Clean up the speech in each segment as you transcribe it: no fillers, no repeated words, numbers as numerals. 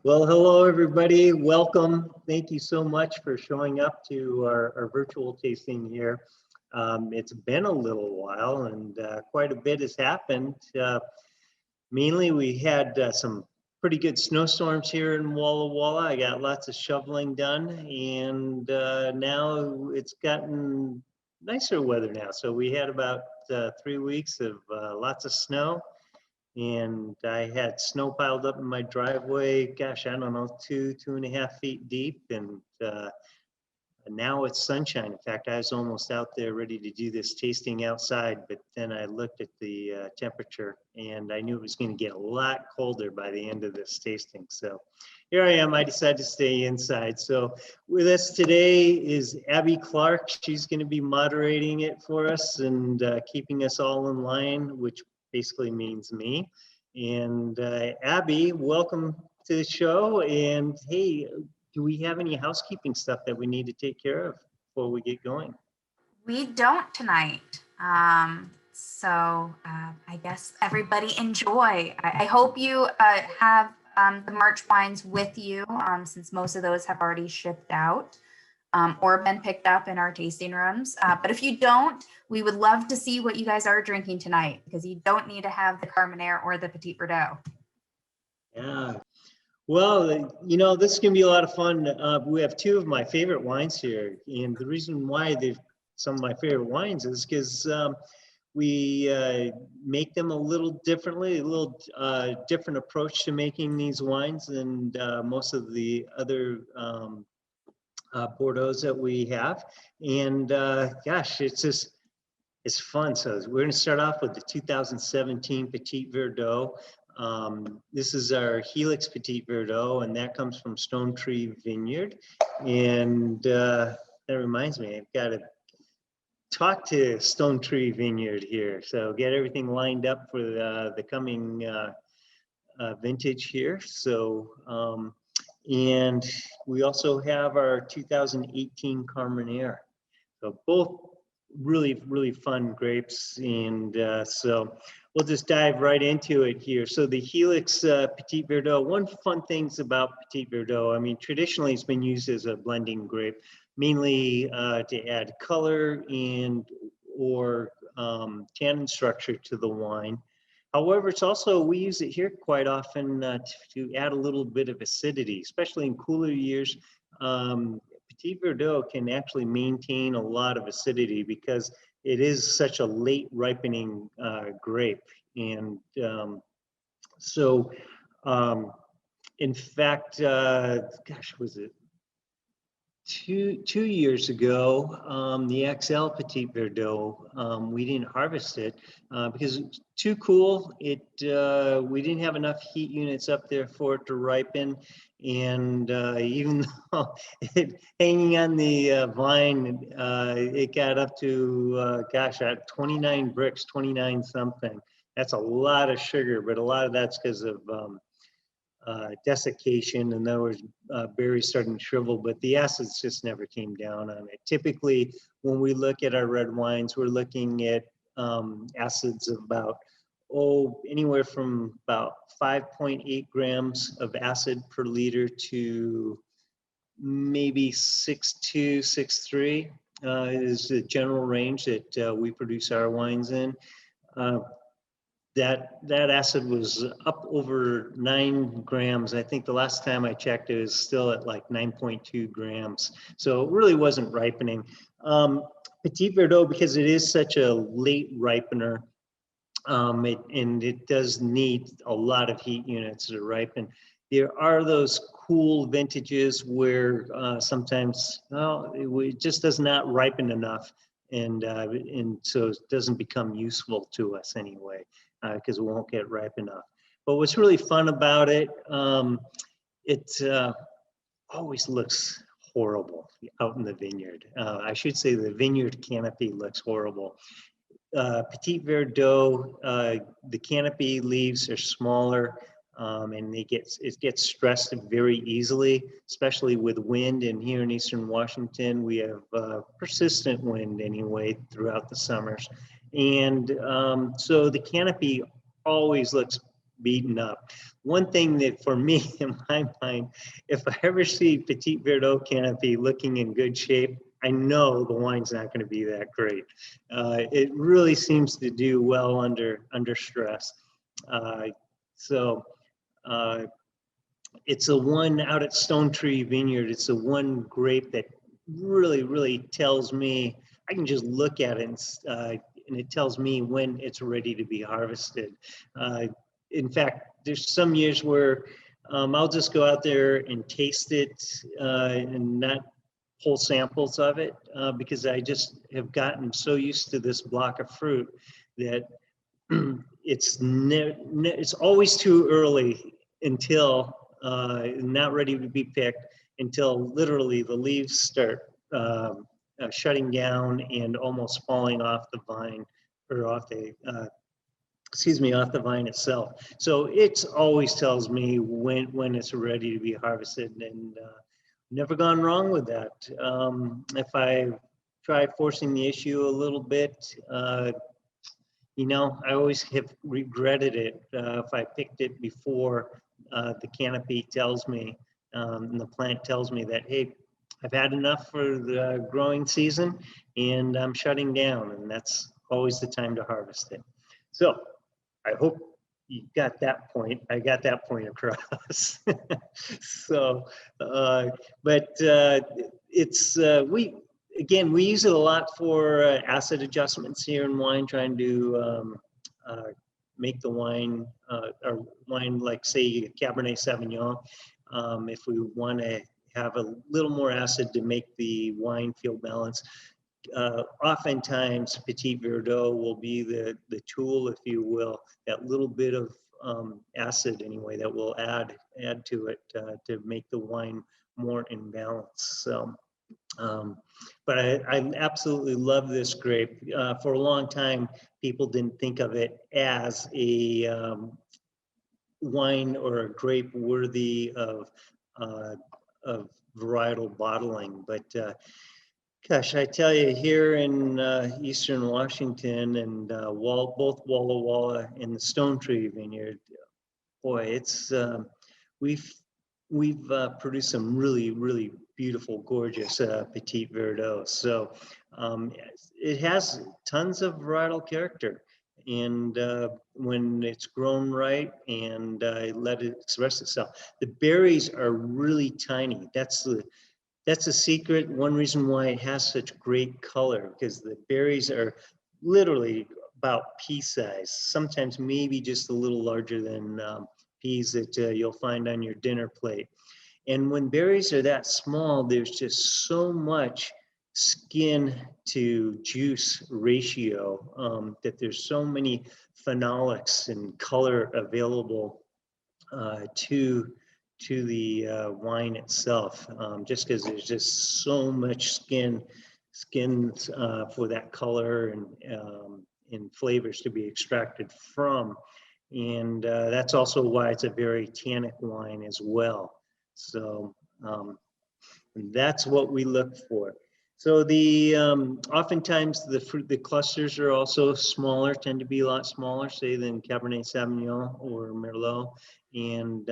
Well, hello, everybody. Welcome. Thank you so much for showing up to our virtual tasting here. It's been a little while and quite a bit has happened. Mainly, we had some pretty good snowstorms here in Walla Walla. I got lots of shoveling done, and now it's gotten nicer weather now. So we had about 3 weeks of lots of snow. And I had snow piled up in my driveway, gosh, I don't know, 2.5 feet deep. And now it's sunshine. In fact, I was almost out there ready to do this tasting outside, but then I looked at the temperature and I knew it was going to get a lot colder by the end of this tasting. So here I am. I decided to stay inside. So with us today is Abby Clark. She's going to be moderating it for us and keeping us all in line, which basically means me. And Abby, welcome to the show. And hey, do we have any housekeeping stuff that we need to take care of before we get going? We don't tonight. So I guess everybody enjoy. I hope you have the March wines with you since most of those have already shipped out. Or been picked up in our tasting rooms. But if you don't, we would love to see what you guys are drinking tonight because you don't need to have the Carmenère or the Petit Perdo. Yeah. Well, you know, this is going to be a lot of fun. We have two of my favorite wines here. And the reason why they're some of my favorite wines is because we make them a little differently, a little different approach to making these wines than most of the other Bordeaux that we have. And gosh, it's fun. So we're going to start off with the 2017 Petit Verdot. This is our Helix Petit Perdo, and that comes from StoneTree Vineyard. And that reminds me, I've got to talk to StoneTree Vineyard here. So get everything lined up for the coming vintage here. So, and we also have our 2018 Carmenère. So both really, really fun grapes. And so we'll just dive right into it here. So the Helix Petit Verdot, one fun things about Petit Verdot, I mean, traditionally it's been used as a blending grape, mainly to add color and or tannin structure to the wine. However, it's also, we use it here quite often to add a little bit of acidity, especially in cooler years. Petit Verdot can actually maintain a lot of acidity because it is such a late ripening grape. And so, in fact, gosh, was it two years ago, the XL Petit Verdot, we didn't harvest it because it was too cool. We didn't have enough heat units up there for it to ripen. And even though hanging on the vine, it got up to, gosh, at 29 bricks, 29 something. That's a lot of sugar, but a lot of that's because of desiccation, and there was berries starting to shrivel, but the acids just never came down on it. Typically, when we look at our red wines, we're looking at acids of about, anywhere from about 5.8 grams of acid per liter to maybe 6.2, 6.3 is the general range that we produce our wines in. That acid was up over 9 grams. I think the last time I checked, it was still at like 9.2 grams. So it really wasn't ripening. Petit Verdot, because it is such a late ripener, and it does need a lot of heat units to ripen. There are those cool vintages where sometimes it just does not ripen enough, and so it doesn't become useful to us anyway, because it won't get ripe enough. But what's really fun about it, it always looks horrible out in the vineyard. I should say the vineyard canopy looks horrible. Petit Verdot, the canopy leaves are smaller, and it gets stressed very easily, especially with wind. And here in Eastern Washington, we have persistent wind anyway throughout the summers. And so the canopy always looks beaten up. One thing that for me, in my mind, if I ever see Petit Verdot canopy looking in good shape, I know the wine's not going to be that great. It really seems to do well under stress. So it's a one out at StoneTree Vineyard. It's the one grape that really tells me, I can just look at it and it tells me when it's ready to be harvested. In fact, there's some years where I'll just go out there and taste it and not pull samples of it because I just have gotten so used to this block of fruit that it's always too early until not ready to be picked until literally the leaves start shutting down and almost falling off the vine or off the off the vine itself. So it always tells me when it's ready to be harvested, and never gone wrong with that. If I try forcing the issue a little bit, you know, I always have regretted it if I picked it before the canopy tells me, and the plant tells me that, hey, I've had enough for the growing season and I'm shutting down, and that's always the time to harvest it. So I hope you got that point. I got that point across. So, but it's, we use it a lot for acid adjustments here in wine, trying to make the wine, or wine like say Cabernet Sauvignon. If we want to have a little more acid to make the wine feel balanced, oftentimes Petit Verdot will be the tool, if you will, that little bit of acid anyway that will add to it to make the wine more in balance. So, but I absolutely love this grape. For a long time, people didn't think of it as a wine or a grape worthy of varietal bottling, but gosh, I tell you, here in Eastern Washington and both Walla Walla and the StoneTree Vineyard, boy, it's we've produced some really beautiful, gorgeous Petit Verdot. So it has tons of varietal character, and when it's grown right and let it express itself, the berries are really tiny. That's a secret. One reason why it has such great color, because the berries are literally about pea size, sometimes maybe just a little larger than peas that you'll find on your dinner plate. And when berries are that small, there's just so much skin to juice ratio that there's so many phenolics and color available to the wine itself, just because there's just so much skin for that color and flavors to be extracted from. And that's also why it's a very tannic wine as well. So that's what we look for. So the oftentimes the clusters are also smaller, tend to be a lot smaller, say, than Cabernet Sauvignon or Merlot. And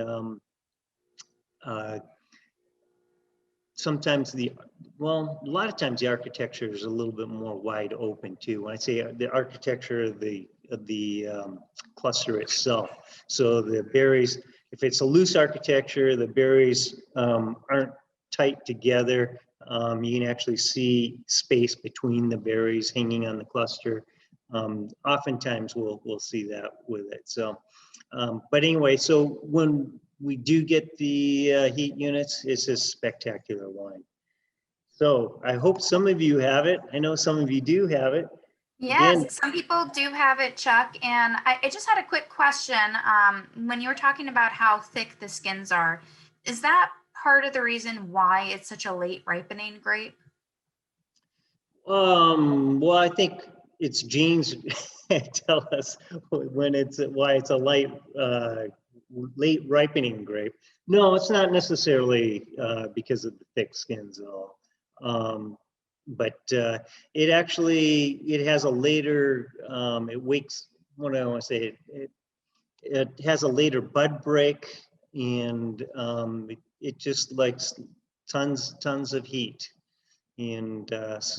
sometimes a lot of times the architecture is a little bit more wide open too. When I say the architecture of the cluster itself, so the berries, if it's a loose architecture, the berries aren't tight together. You can actually see space between the berries hanging on the cluster. Oftentimes we'll see that with it. So, but anyway, so when we do get the heat units, it's a spectacular wine. So I hope some of you have it. I know some of you do have it. Yes, Again, some people do have it, Chuck. And I just had a quick question. When you were talking about how thick the skins are, is that part of the reason why it's such a late ripening grape? well, I think its genes tell us why it's a late ripening grape. No, it's not necessarily because of the thick skins at all. But it actually, it has a later, it wakes, what do I want to say? it has a later bud break, and it just likes tons of heat. And that's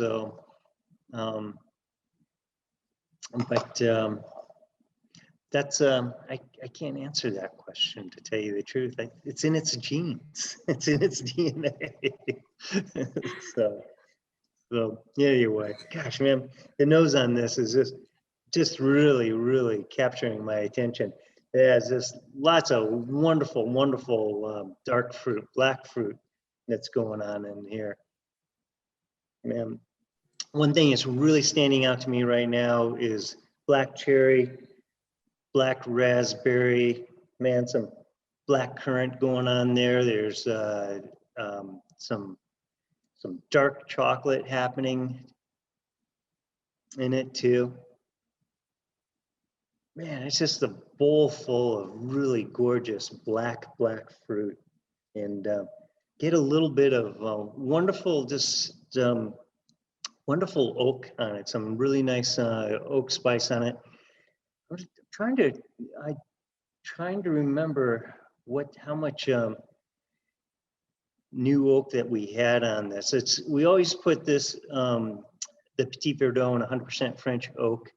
I can't answer that question, to tell you the truth. It's in its genes. It's in its DNA. so anyway, gosh, man, the nose on this is just really capturing my attention. It has just lots of wonderful dark fruit, black fruit that's going on in here. Man, one thing that's really standing out to me right now is black cherry, black raspberry, man, some black currant going on there. There's some dark chocolate happening in it too. Man, it's just a bowl full of really gorgeous black fruit, and get a little bit of wonderful, wonderful oak on it. Some really nice oak spice on it. I'm trying to remember how much new oak that we had on this. We always put this the Petit Perdo in 100% French oak,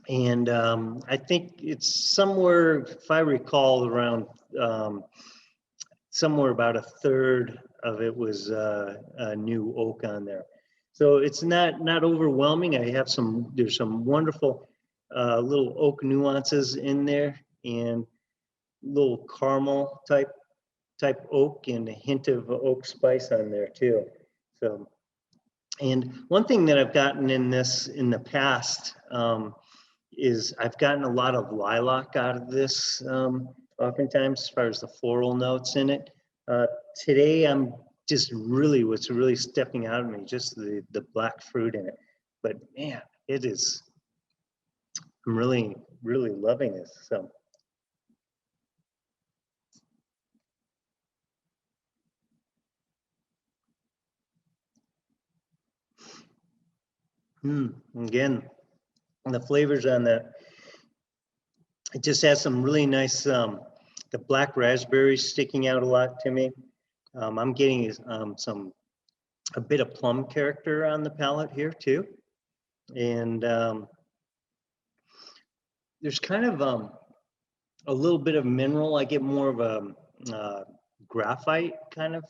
and I think it's somewhere, if I recall, around somewhere about a third of it was a new oak on there. So it's not overwhelming. There's some wonderful little oak nuances in there, and little caramel type oak, and a hint of oak spice on there too. So, and one thing that I've gotten in the past is I've gotten a lot of lilac out of this, oftentimes, as far as the floral notes in it. Today, I'm just what's really stepping out of me, just the black fruit in it. But man, I'm really loving this. So. Again, the flavors on that, it just has some really nice, the black raspberries sticking out a lot to me. I'm getting a bit of plum character on the palate here too. And there's kind of a little bit of mineral. I get more of a graphite kind of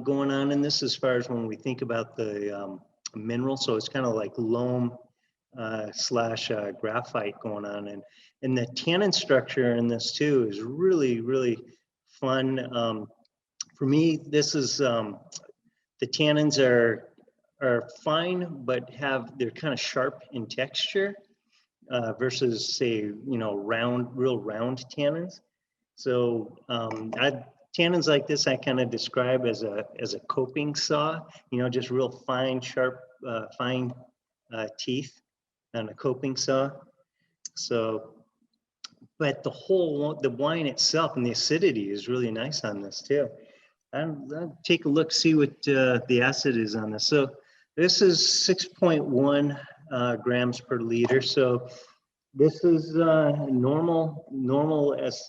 going on in this, as far as when we think about the mineral. So it's kind of like loam slash graphite going on, and the tannin structure in this too is really fun. For me, this is the tannins are fine, but they're kind of sharp in texture versus, say, real round tannins. So tannins like this I kind of describe as a coping saw, just real fine, sharp, fine teeth on a coping saw. So, but the wine itself and the acidity is really nice on this too. I'll take a look, see what the acid is on this. So this is 6.1 grams per liter. So this is normal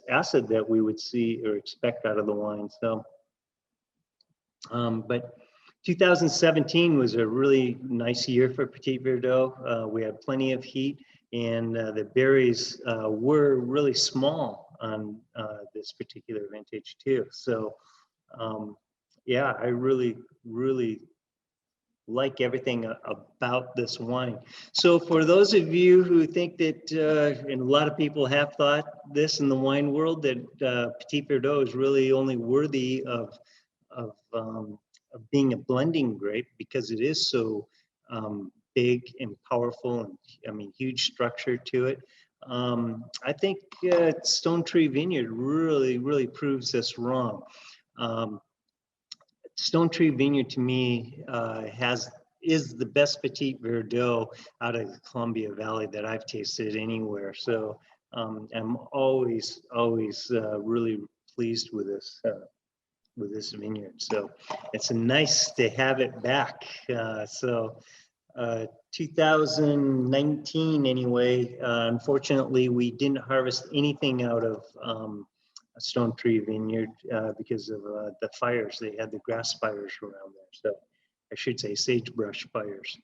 acid that we would see or expect out of the wine. So, but 2017 was a really nice year for Petit Verdot. We had plenty of heat, and the berries were really small on this particular vintage too. So, yeah, I really like everything about this wine. So for those of you who think that, and a lot of people have thought this in the wine world, that Petit Perdo is really only worthy of being a blending grape because it is so big and powerful, and I mean, huge structure to it. I think StoneTree Vineyard really proves this wrong. StoneTree Vineyard to me is the best Petit Verdot out of the Columbia Valley that I've tasted anywhere. So I'm always really pleased with this vineyard. So it's nice to have it back. So 2019 anyway. Unfortunately, we didn't harvest anything out of StoneTree Vineyard because of the fires. They had the grass fires around there. So I should say sagebrush fires.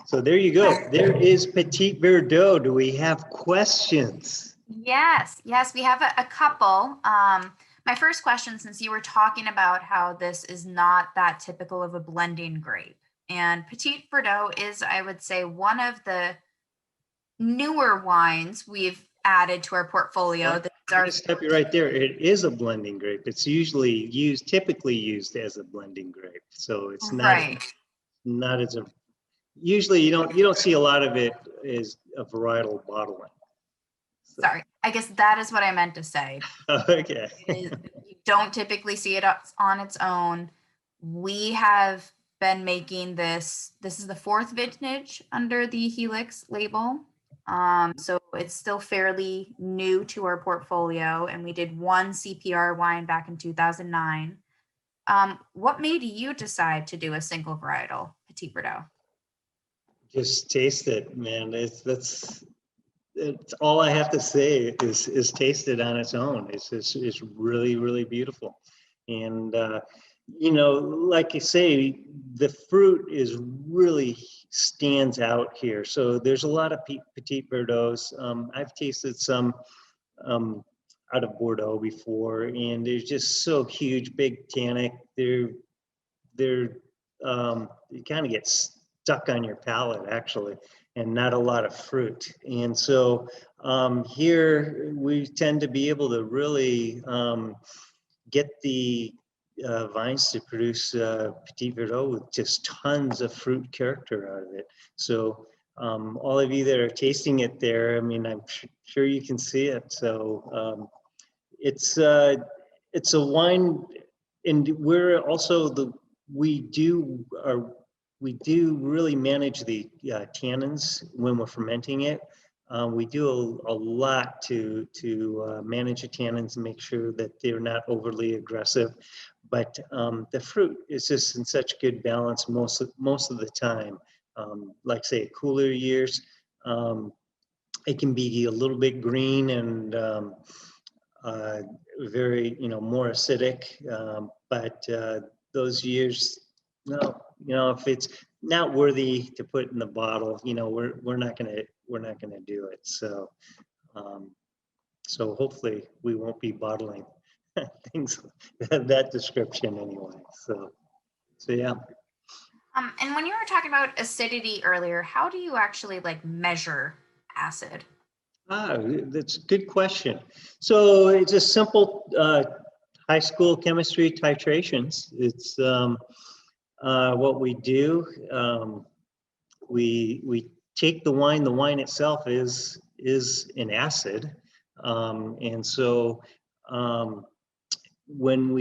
So there you go. There is Petit Verdot. Do we have questions? Yes, we have a couple. My first question, since you were talking about how this is not that typical of a blending grape, and Petit Perdo is, I would say, one of the newer wines we've added to our portfolio. I'm going to stop you right there. It is a blending grape. It's typically used as a blending grape. So it's not as a, usually you don't see a lot of it as a varietal bottling. So. Sorry, I guess that is what I meant to say. Okay. You don't typically see it on its own. We have been making this is the 4th vintage under the Helix label. So it's still fairly new to our portfolio, and we did one CPR wine back in 2009. What made you decide to do a single varietal Petit Perdo? Just taste it, man. It's all I have to say is taste it on its own. It's really, really beautiful. And, like you say, the fruit really stands out here. So there's a lot of Petit Perdots. I've tasted some out of Bordeaux before, and they're just so huge, big tannic. You kind of get stuck on your palate, actually, and not a lot of fruit. And so here we tend to be able to really get the vines to produce Petit Verdot with just tons of fruit character out of it. So all of you that are tasting it there, I mean, I'm sure you can see it. So it's a wine, and we're also we do really manage the tannins when we're fermenting it. We do a lot to manage the tannins and make sure that they're not overly aggressive. But the fruit is just in such good balance most of the time. Like say cooler years, it can be a little bit green and very more acidic. But those years, no, if it's not worthy to put in the bottle, we're not gonna do it. So so hopefully we won't be bottling things that description anyway. So yeah. And when you were talking about acidity earlier, how do you actually measure acid? That's a good question. So it's a simple high school chemistry titrations. It's what we do. We take the wine. The wine itself is an acid, and so when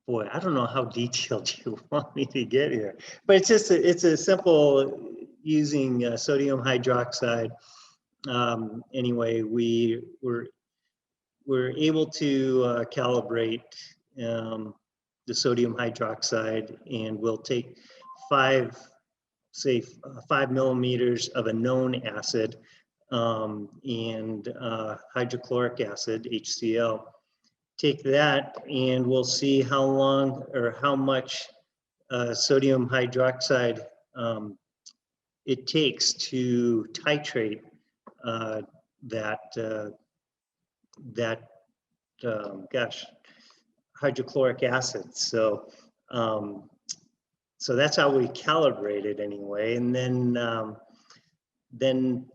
boy, I don't know how detailed you want me to get here, but it's a simple using sodium hydroxide. Anyway, we're able to calibrate the sodium hydroxide, and we'll take 5 millimeters of a known acid and hydrochloric acid, HCl. Take that, and we'll see how long or how much sodium hydroxide it takes to titrate hydrochloric acid. So so that's how we calibrate it anyway. And then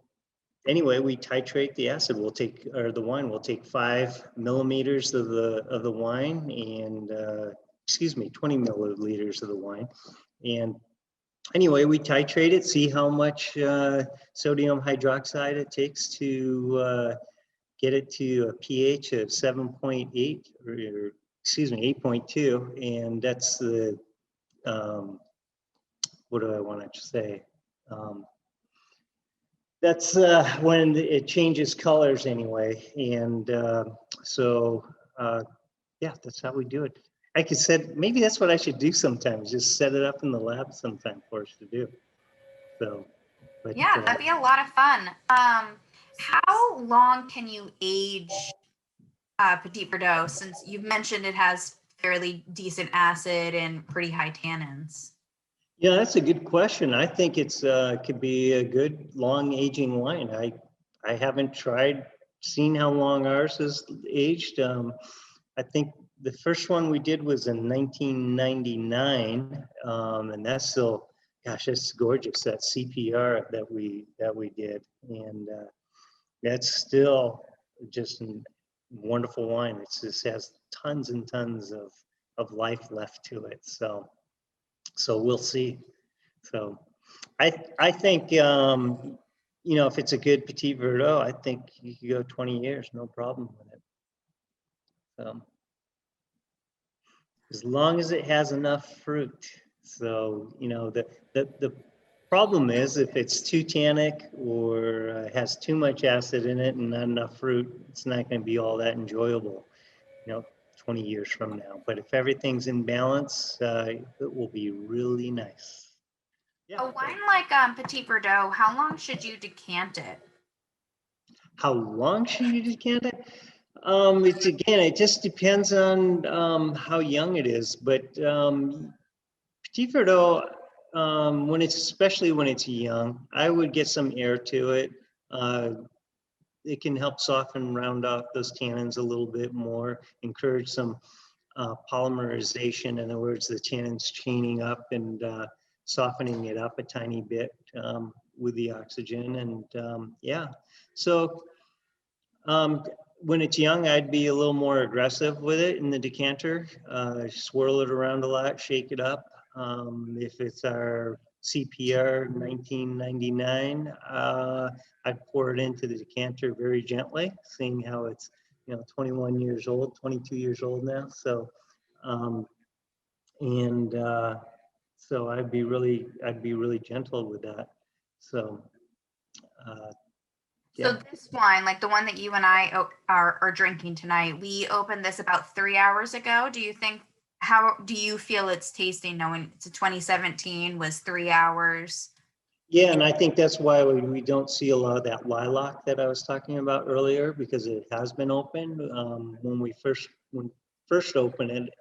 anyway, we titrate the acid. The wine will take 5 millimeters of the wine and 20 milliliters of the wine. And anyway, we titrate it, see how much sodium hydroxide it takes to get it to a pH of 7.8 or 8.2, and that's the what do I want to say? That's when it changes colors anyway, and so yeah, that's how we do it. I could set, maybe that's what I should do sometimes, just set it up in the lab sometime for us to do. So, but Yeah, that'd be a lot of fun. How long can you age Petit Verdot, since you've mentioned it has fairly decent acid and pretty high tannins? yeah, that's a good question. I think it's could be a good long aging wine. I haven't seen how long ours is aged. I think the first one we did was in 1999, and that's still, gosh, it's gorgeous. That CPR that we did, and that's still just a wonderful wine. It just has tons and tons of life left to it. So we'll see. So I think you know, if it's a good Petit Verdot, I think you could go 20 years, no problem with it. So as long as it has enough fruit. So, you know, the problem is if it's too tannic or has too much acid in it and not enough fruit, it's not going to be all that enjoyable, you know, 20 years from now. But if everything's in balance, it will be really nice. Yeah. A wine like Petit Verdot, how long should you decant it? How long should you decant it? It's again, it just depends on how young it is. But Petit Verdot, especially when it's young, I would get some air to it. It can help soften, round off those tannins a little bit more, encourage some polymerization. In other words, the tannins chaining up and softening it up a tiny bit with the oxygen. And yeah, so when it's young, I'd be a little more aggressive with it in the decanter. Swirl it around a lot, shake it up. If it's our CPR 1999, I'd pour it into the decanter very gently, seeing how it's, you know, 21 years old, 22 years old now. So, so I'd be really gentle with that. So, So yeah. this wine, like the one that you and I are drinking tonight, we opened this about 3 hours ago. How do you feel it's tasting knowing it's a 2017, was 3 hours? Yeah, and I think that's why we don't see a lot of that lilac that I was talking about earlier, because it has been opened. When we first opened it,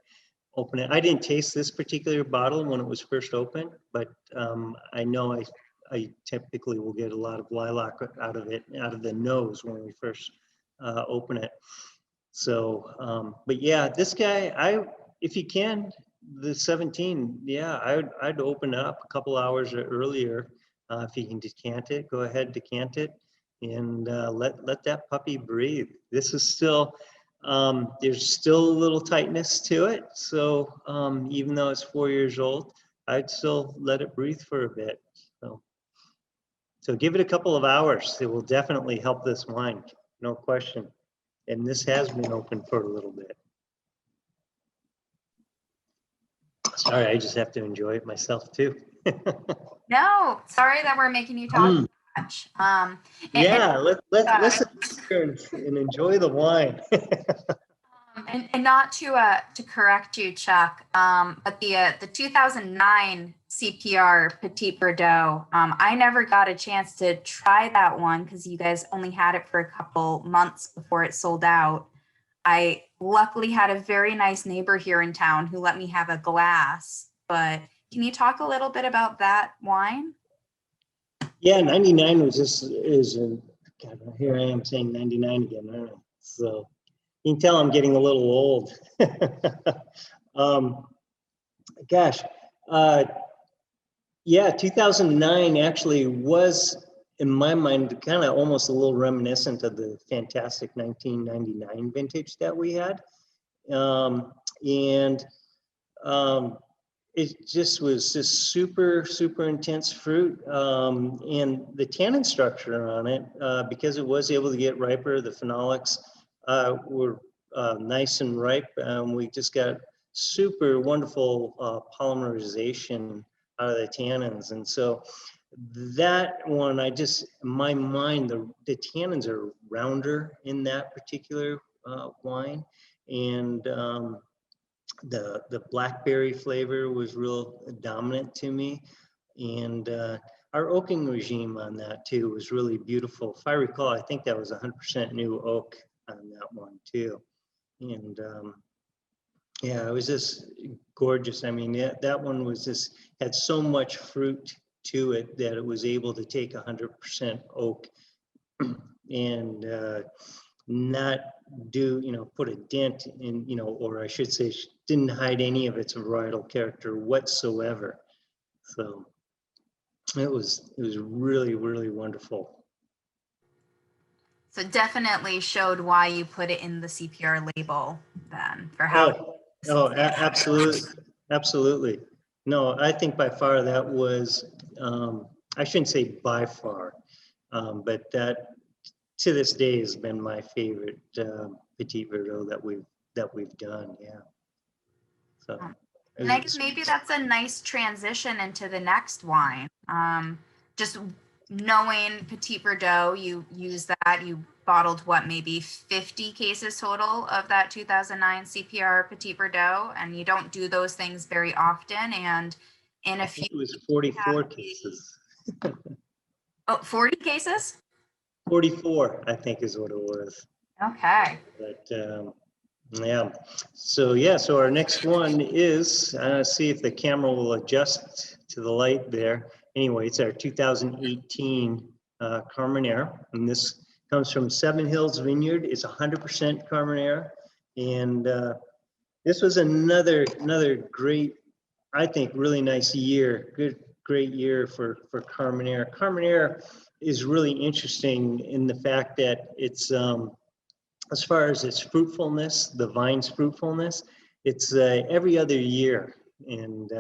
I didn't taste this particular bottle when it was first opened, but I know I typically will get a lot of lilac out of it, out of the nose when we first open it. So, but yeah, this guy, if you can, the 17, yeah, I'd open it up a couple hours earlier. If you can decant it, go ahead, decant it, and let that puppy breathe. This is still, there's still a little tightness to it. So even though it's 4 years old, I'd still let it breathe for a bit. So give it a couple of hours. It will definitely help this wine, no question. And this has been open for a little bit. Sorry, I just have to enjoy it myself too. No, sorry that we're making you talk too much. Yeah, let's listen and enjoy the wine. And not to correct you, Chuck, but the 2009 CPR Petit Perdo, I never got a chance to try that one because you guys only had it for a couple months before it sold out. I luckily had a very nice neighbor here in town who let me have a glass. But can you talk a little bit about that wine? Yeah, 99 God, here I am saying 99 again, aren't I? So you can tell I'm getting a little old. Gosh, yeah, 2009 actually was, in my mind, kind of almost a little reminiscent of the fantastic 1999 vintage that we had. And it just was just super intense fruit. And the tannin structure on it, because it was able to get riper, the phenolics were nice and ripe. We just got super wonderful polymerization out of the tannins. And so that one, in my mind, the tannins are rounder in that particular wine. And the blackberry flavor was real dominant to me. And our oaking regime on that too was really beautiful. If I recall, I think that was 100% new oak on that one too. And yeah, it was just gorgeous. I mean, that one was just, had so much fruit to it that it was able to take 100% oak and not do, put a dent in, or I should say, didn't hide any of its varietal character whatsoever. So it was really, really wonderful. So definitely showed why you put it in the CPR label then for how. Absolutely, absolutely. No, I think by far that was, I shouldn't say by far, but that to this day has been my favorite Petit Verdot that we've done. Yeah. So. And I guess maybe that's a nice transition into the next wine. Just knowing Petit Perdo, you use that, you bottled what, maybe 50 cases total of that 2009 CPR Petit Perdo, and you don't do those things very often. And in a few, it was 44 cases. Oh, 40 cases? 44, I think is what it was. Okay. But yeah, so our next one is, see if the camera will adjust to the light there. Anyway, it's our 2018 Carmenère, and this comes from Seven Hills Vineyard. It's 100% Carmenère, and this was another great, I think, really nice year. Great year for Carmenère. Carmenère is really interesting in the fact that it's as far as its fruitfulness, the vine's fruitfulness, it's every other year. And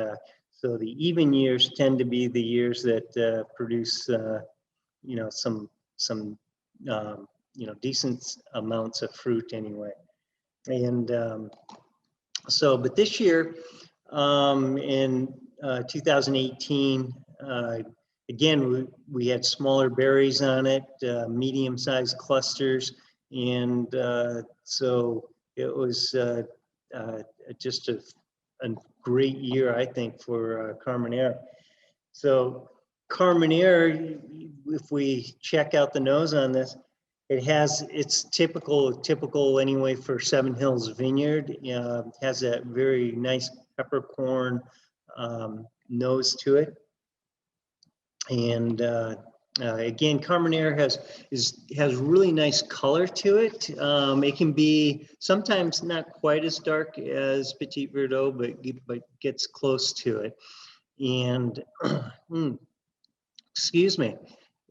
so the even years tend to be the years that produce, some decent amounts of fruit anyway. And but this year, in 2018, again, we had smaller berries on it, medium-sized clusters. And so it was just a great year, I think, for Carmenère. So Carmenère, if we check out the nose on this, it's typical anyway for Seven Hills Vineyard. It has that very nice peppercorn nose to it. And again, Carmenère has really nice color to it. It can be sometimes not quite as dark as Petit Verdot, but gets close to it. And excuse me.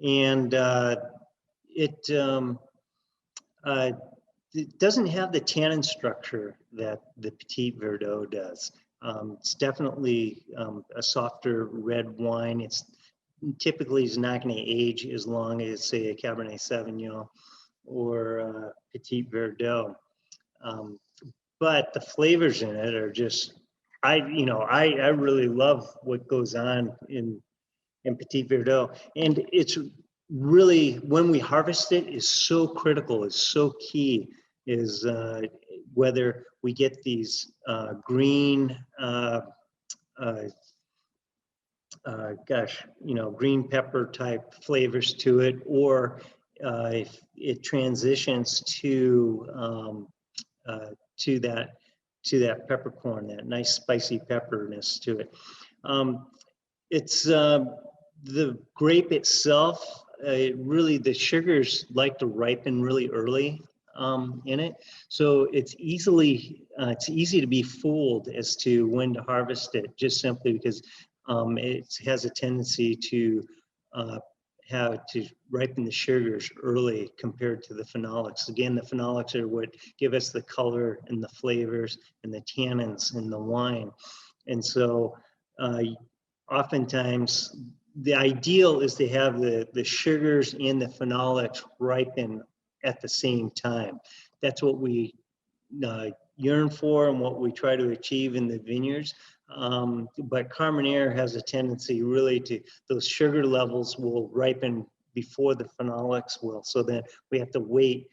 And it doesn't have the tannin structure that the Petit Verdot does. It's definitely a softer red wine. It's typically is not going to age as long as, say, a Cabernet Sauvignon or Petit Verdot. But the flavors in it are just, I really love what goes on in Petit Verdot. And it's really, when we harvest it, is so critical, is so key, is whether we get these green, green pepper type flavors to it, or if it transitions to that peppercorn, that nice spicy pepperness to it. It's the grape itself. The sugars like to ripen really early in it, so it's easy to be fooled as to when to harvest it, just simply because it has a tendency to ripen the sugars early compared to the phenolics. Again, the phenolics are what give us the color and the flavors and the tannins in the wine. And so oftentimes the ideal is to have the sugars and the phenolics ripen at the same time. That's what we yearn for and what we try to achieve in the vineyards. But Carmenère has a tendency really those sugar levels will ripen before the phenolics will. So then we have to wait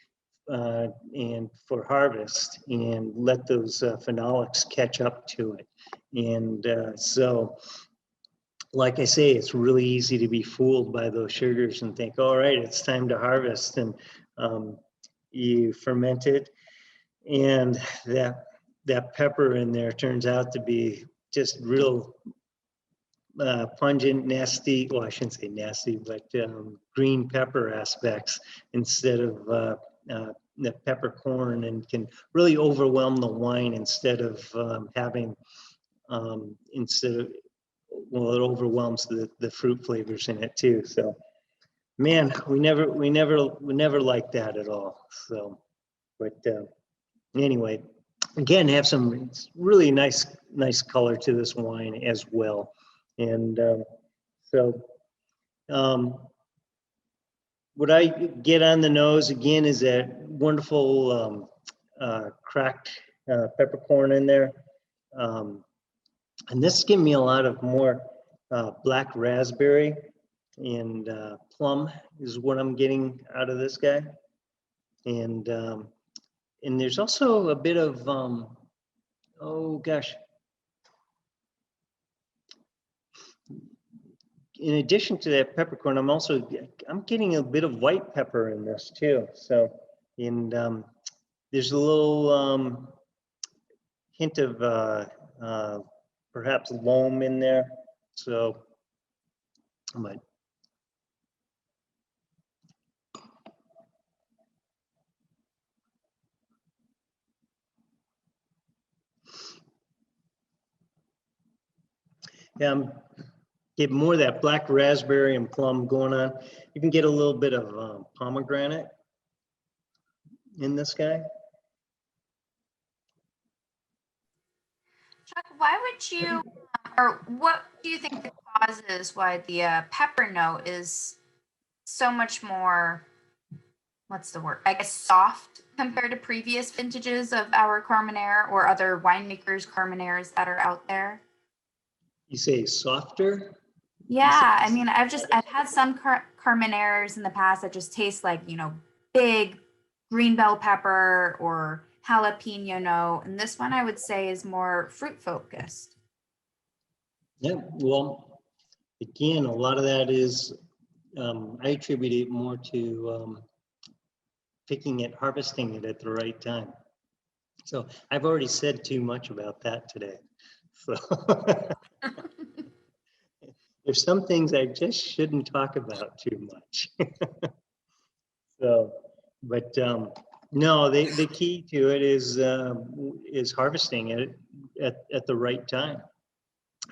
and for harvest, and let those phenolics catch up to it. And so, like I say, it's really easy to be fooled by those sugars and think, all right, it's time to harvest. And you ferment it, and that pepper in there turns out to be just real pungent, nasty, well, I shouldn't say nasty, but green pepper aspects instead of the peppercorn, and can really overwhelm the wine instead of having, well, it overwhelms the fruit flavors in it too. So, man, we never liked that at all. So, but anyway, again, have some really nice color to this wine as well. And what I get on the nose again is that wonderful cracked peppercorn in there. And this gives me a lot of more black raspberry, and plum is what I'm getting out of this guy. And there's also a bit of, oh gosh, in addition to that peppercorn, I'm getting a bit of white pepper in this too. So, and there's a little hint of perhaps loam in there. So, but yeah, get more of that black raspberry and plum going on. You can get a little bit of pomegranate in this guy. Chuck, why would you, or what do you think the cause is why the pepper note is so much more, what's the word, I guess, soft compared to previous vintages of our Carmenère or other winemakers' Carmenères that are out there? You say softer? Yeah, I mean, I've had some Carmenères in the past that just taste like, big green bell pepper or jalapeno note, and this one I would say is more fruit focused. Yeah, well, again, a lot of that is, I attribute it more to picking it, harvesting it at the right time. So I've already said too much about that today. So there's some things I just shouldn't talk about too much. So, but no, the key to it is harvesting it at the right time.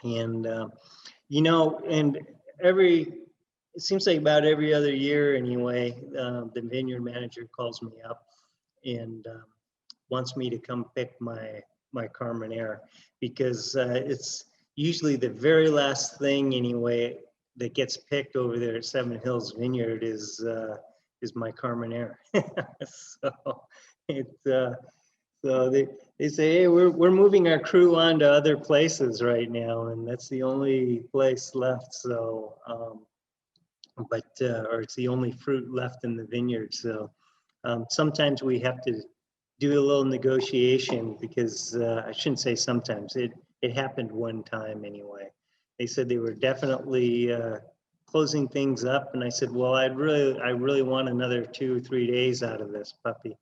And and it seems like about every other year anyway, the vineyard manager calls me up and wants me to come pick my Carmenère, because it's usually the very last thing anyway that gets picked over there at Seven Hills Vineyard is my Carmenère. So it's so they say, hey, we're moving our crew on to other places right now, and that's the only place left. So or it's the only fruit left in the vineyard. So sometimes we have to do a little negotiation, because I shouldn't say sometimes, it happened one time anyway. They said they were definitely closing things up, and I said, well, I really want another 2 or 3 days out of this puppy.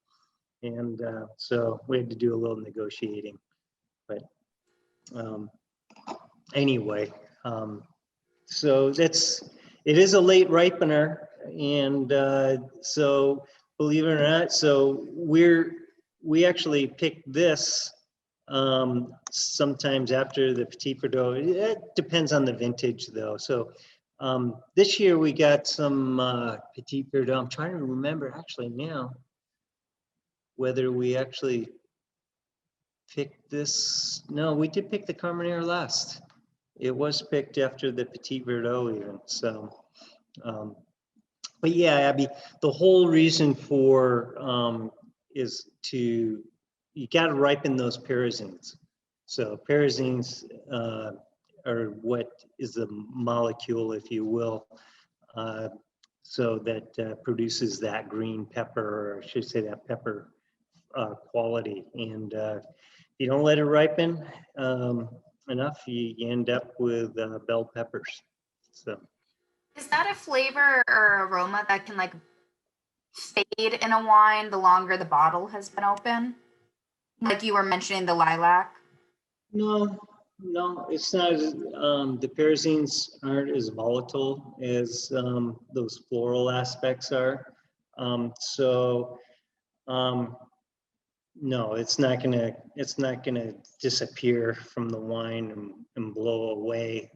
And so we had to do a little negotiating. But anyway, so it is a late ripener, and so believe it or not, so we actually picked this sometimes after the Petit Perdo. It depends on the vintage though. So this year we got some Petit Perdo. I'm trying to remember actually now whether we actually picked this. No, we did pick the Carmenère last. It was picked after the Petit Verdot even. So, but yeah, Abby, the whole reason for is you got to ripen those pyrazines. So pyrazines are what is the molecule, if you will, so that produces that green pepper, or I should say that pepper quality. And if you don't let it ripen enough, you end up with bell peppers. So. Is that a flavor or aroma that can like fade in a wine the longer the bottle has been open? Like you were mentioning the lilac. No, no, it's not. The pyrazines aren't as volatile as those floral aspects are. So no, it's not gonna disappear from the wine and blow away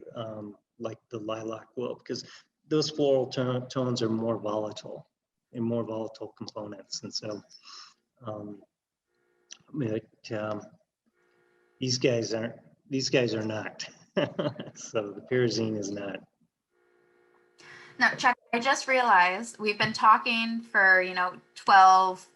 like the lilac will, because those floral tones are more volatile and more volatile components, and so these guys are not. So the pyrazine is not. Now, Chuck, I just realized we've been talking for, 12,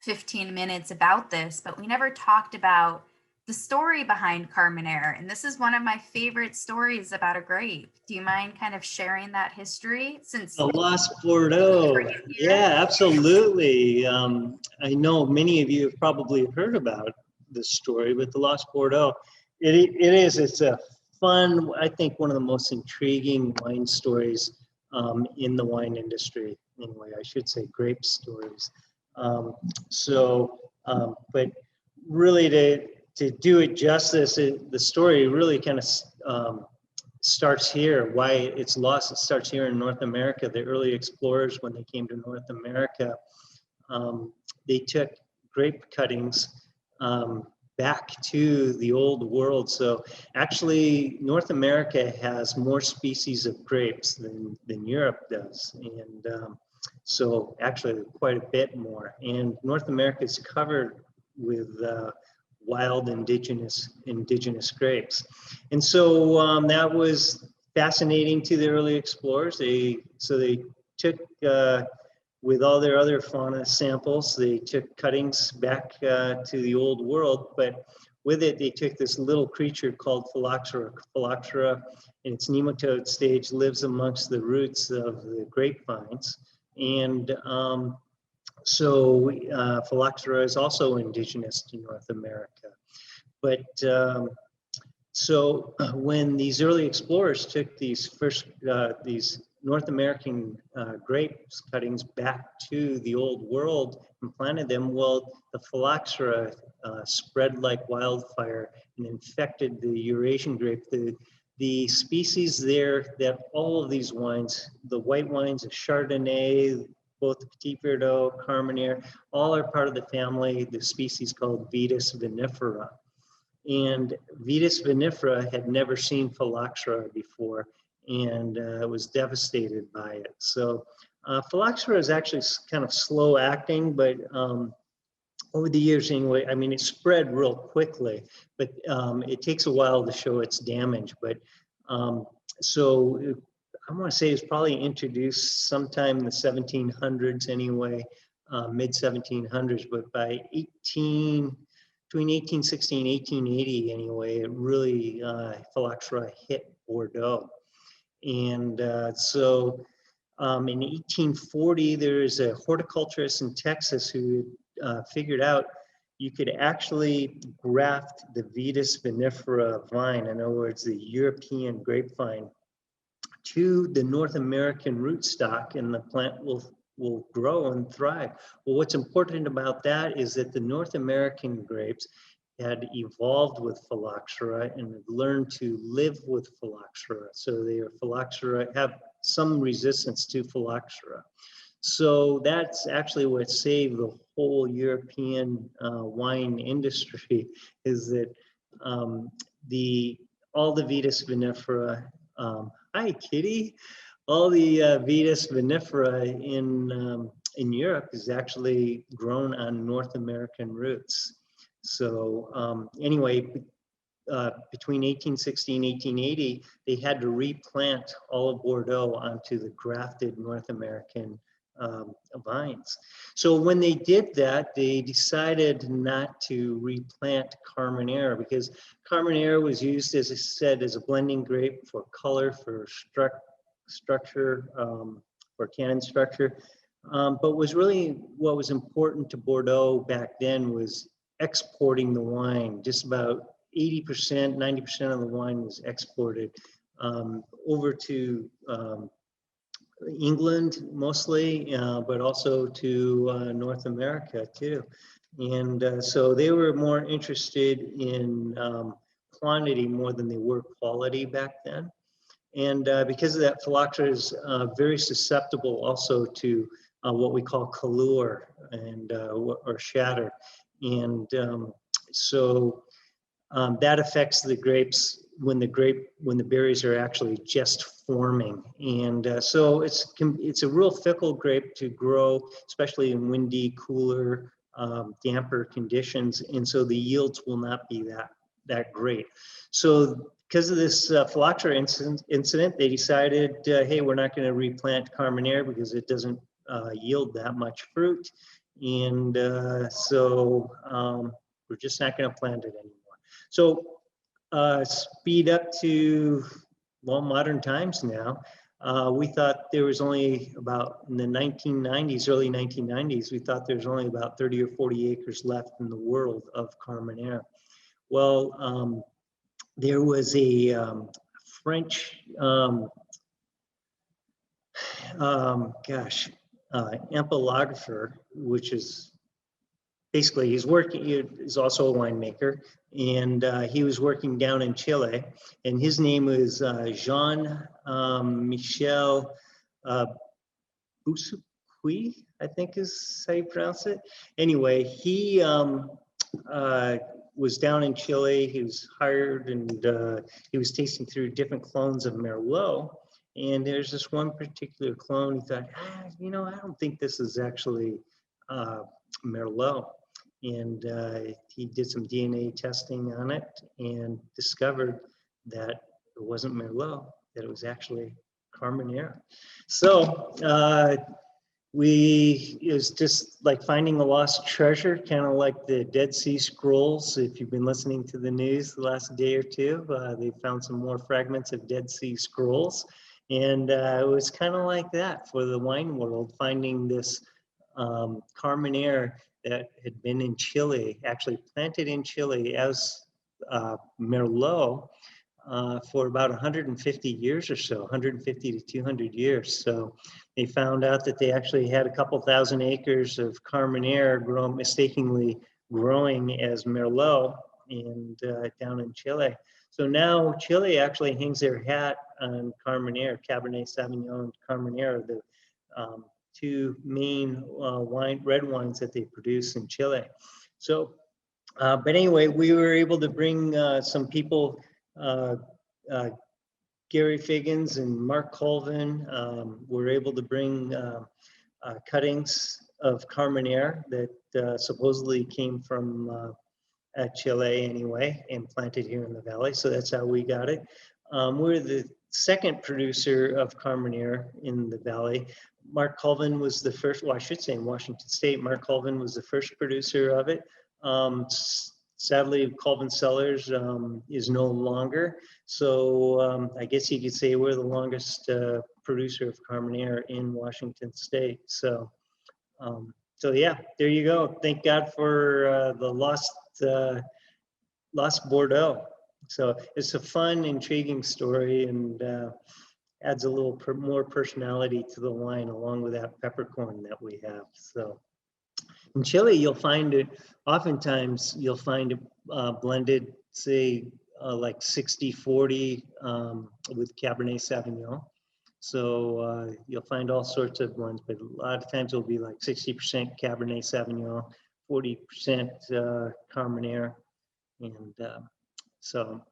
15 minutes about this, but we never talked about the story behind Carmenère. And this is one of my favorite stories about a grape. Do you mind kind of sharing that history? Since The Lost Bordeaux. Yeah, absolutely. I know many of you have probably heard about this story, but the Lost Bordeaux, it's a fun, I think one of the most intriguing wine stories in the wine industry. Anyway, I should say grape stories. But really to do it justice, the story really kind of starts here. Why it's lost, it starts here in North America. The early explorers, when they came to North America, they took grape cuttings back to the old world. So actually North America has more species of grapes than Europe does. And so actually quite a bit more. And North America is covered with wild indigenous grapes. And so that was fascinating to the early explorers. They took, with all their other fauna samples, they took cuttings back to the old world, but with it, they took this little creature called Phylloxera. Phylloxera, in its nematode stage, lives amongst the roots of the grapevines. And Phylloxera is also indigenous to North America. But so when these early explorers took these North American grapes cuttings back to the old world and planted them, well, the Phylloxera spread like wildfire and infected the Eurasian grape. The species there that all of these wines, the white wines of Chardonnay, both Petit Perdo, Carmenère, all are part of the family, the species called Vitis vinifera. And Vitis vinifera had never seen Phylloxera before and was devastated by it. So Phylloxera is actually kind of slow acting, but over the years anyway, I mean, it spread real quickly, but it takes a while to show its damage. But I want to say it's probably introduced sometime in the 1700s anyway, mid 1700s, but by between 1860 and 1880 anyway, it really, Phylloxera hit Bordeaux. And in 1840, there is a horticulturist in Texas who figured out you could actually graft the Vitis vinifera vine, in other words, the European grapevine, to the North American rootstock, and the plant will grow and thrive. Well, what's important about that is that the North American grapes had evolved with Phylloxera and had learned to live with Phylloxera. So have some resistance to Phylloxera. So that's actually what saved the whole European wine industry, is that all the Vitis vinifera, hi Kitty, all the Vitis vinifera in Europe is actually grown on North American roots. So anyway, between 1860 and 1880, they had to replant all of Bordeaux onto the grafted North American vines. So when they did that, they decided not to replant Carmenère, because Carmenère was used, as I said, as a blending grape for color, for structure, cannon structure. But what was important to Bordeaux back then was exporting the wine. Just about 80%, 90% of the wine was exported over to England mostly, but also to North America too. And so they were more interested in quantity more than they were quality back then. And because of that, phylloxera is very susceptible also to what we call colure and or shatter. And so that affects the grapes when the berries are actually just forming. And so it's a real fickle grape to grow, especially in windy, cooler, damper conditions. And so the yields will not be that great. So because of this phylloxera incident, they decided, hey, we're not going to replant Carmenère because it doesn't yield that much fruit. And so we're just not going to plant it anymore. So speed up to, well, modern times now. We thought there was only about, in the 1990s, early 1990s, we thought there was only about 30 or 40 acres left in the world of Carmenère. Well, there was a French, ampelographer, which is basically, he's also a winemaker, and he was working down in Chile, and his name was Jean Michel Boussuqui, I think is how you pronounce it. Anyway, he was down in Chile. He was hired, and he was tasting through different clones of Merlot. And there's this one particular clone. He thought, you know, I don't think this is actually Merlot. And he did some DNA testing on it and discovered that it wasn't Merlot, that it was actually Carmenère. So it was just like finding a lost treasure, kind of like the Dead Sea Scrolls. If you've been listening to the news the last day or two, they found some more fragments of Dead Sea Scrolls. And it was kind of like that for the wine world, finding this Carmenère that had been in Chile, actually planted in Chile as Merlot for about 150 years or so, 150 to 200 years. So they found out that they actually had a couple thousand acres of Carmenère mistakenly growing as Merlot and down in Chile. So now Chile actually hangs their hat on Carmenère, Cabernet Sauvignon and Carmenère, the two main red wines that they produce in Chile. So, but anyway, we were able to bring some people, Gary Figgins and Mark Colvin, were able to bring cuttings of Carmenère that supposedly came from Chile anyway, and planted here in the valley. So that's how we got it. We're the second producer of Carmenère in the valley. Mark Colvin was the first, well, I should say in Washington State, Mark Colvin was the first producer of it. Sadly, Colvin Cellars is no longer. So I guess you could say we're the longest producer of Carmenère in Washington State. So, so yeah, there you go. Thank God for the lost Bordeaux. So it's a fun, intriguing story, and adds a little more personality to the wine, along with that peppercorn that we have. So in Chile, you'll find it, oftentimes you'll find it blended, say like 60-40 with Cabernet Sauvignon. So you'll find all sorts of blends, but a lot of times it'll be like 60% Cabernet Sauvignon, 40% Carmenère. And so,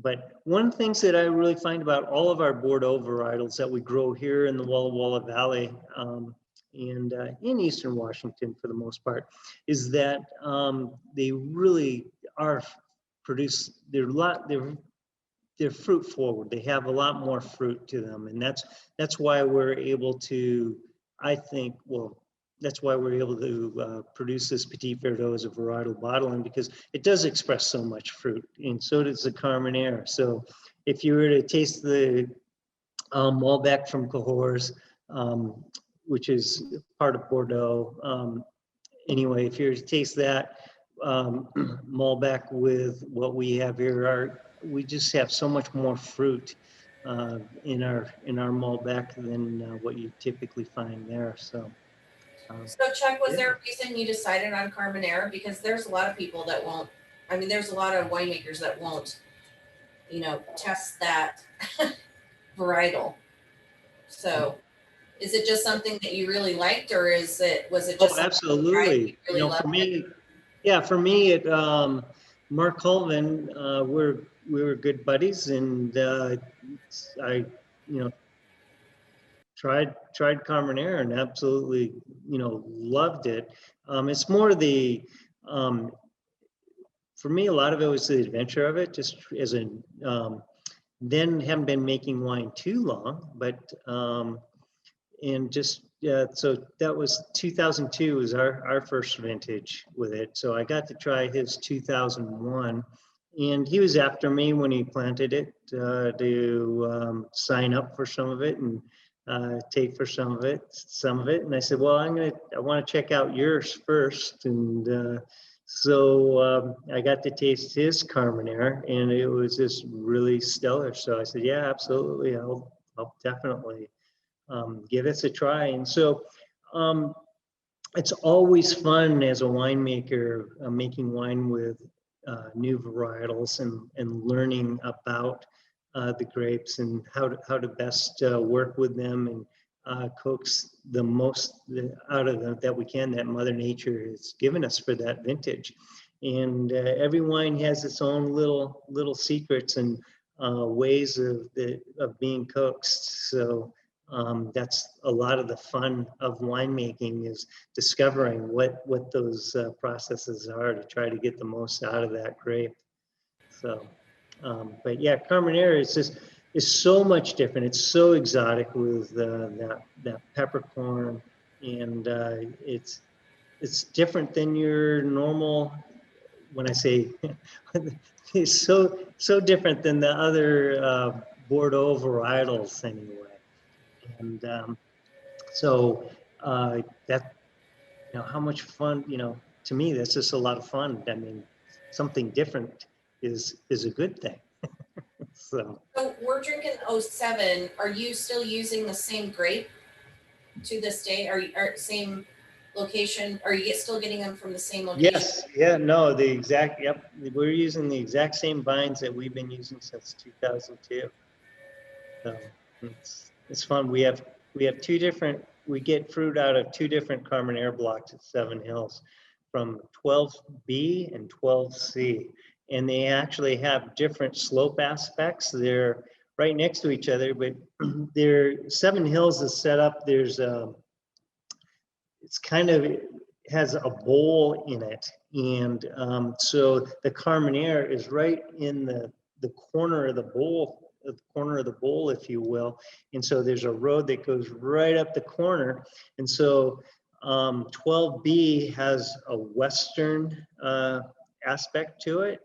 but one of the things that I really find about all of our Bordeaux varietals that we grow here in the Walla Walla Valley and in Eastern Washington for the most part, is that they really are they're fruit forward. They have a lot more fruit to them, and that's why we're able to, I think, well, that's why we're able to produce this Petit Perdo as a varietal bottling, because it does express so much fruit, and so does the Carmenère. So if you were to taste the Malbec from Cahors, which is part of Bordeaux. Anyway, if you're to taste that Malbec with what we have here, we just have so much more fruit in our Malbec than what you typically find there. So. So Chuck, was there a reason you decided on Carmenère? Because there's a lot of people that won't, I mean, there's a lot of winemakers that won't, you know, test that varietal. So is it just something that you really liked, or was it just absolutely. Really for me, yeah, for me, Mark Colvin, we were good buddies, and I, tried Carmenère and absolutely, loved it. It's more the, for me, a lot of it was the adventure of it, just as a, then haven't been making wine too long, but, and just, so that was 2002 was our first vintage with it. So I got to try his 2001, and he was after me when he planted it to sign up for some of it and take for some of it. And I said, well, I want to check out yours first. And so I got to taste his Carmenère, and it was just really stellar. So I said, yeah, absolutely. I'll definitely give this a try. And so it's always fun as a winemaker making wine with new varietals and learning about the grapes and how to best work with them and coax the most out of them that we can, that Mother Nature has given us for that vintage. And every wine has its own little secrets and ways of being coaxed. So that's a lot of the fun of winemaking, is discovering what those processes are to try to get the most out of that grape. So, but yeah, Carmenère is so much different. It's so exotic with that peppercorn, and it's different than your normal. When I say it's so different than the other Bordeaux varietals anyway. And so that, how much fun, to me, that's just a lot of fun. I mean, something different is a good thing. So we're drinking 07. Are you still using the same grape to this day? Are same location? Are you still getting them from the same location? Yes, yeah, no, yep. We're using the exact same vines that we've been using since 2002. So it's fun. We have two different, we get fruit out of two different Carmenère blocks at Seven Hills, from 12B and 12C. And they actually have different slope aspects. They're right next to each other, but Seven Hills is set up, there's it's kind of, has a bowl in it. And so the Carmenère is right in the corner of the bowl, if you will. And so there's a road that goes right up the corner. And so 12B has a western aspect to it.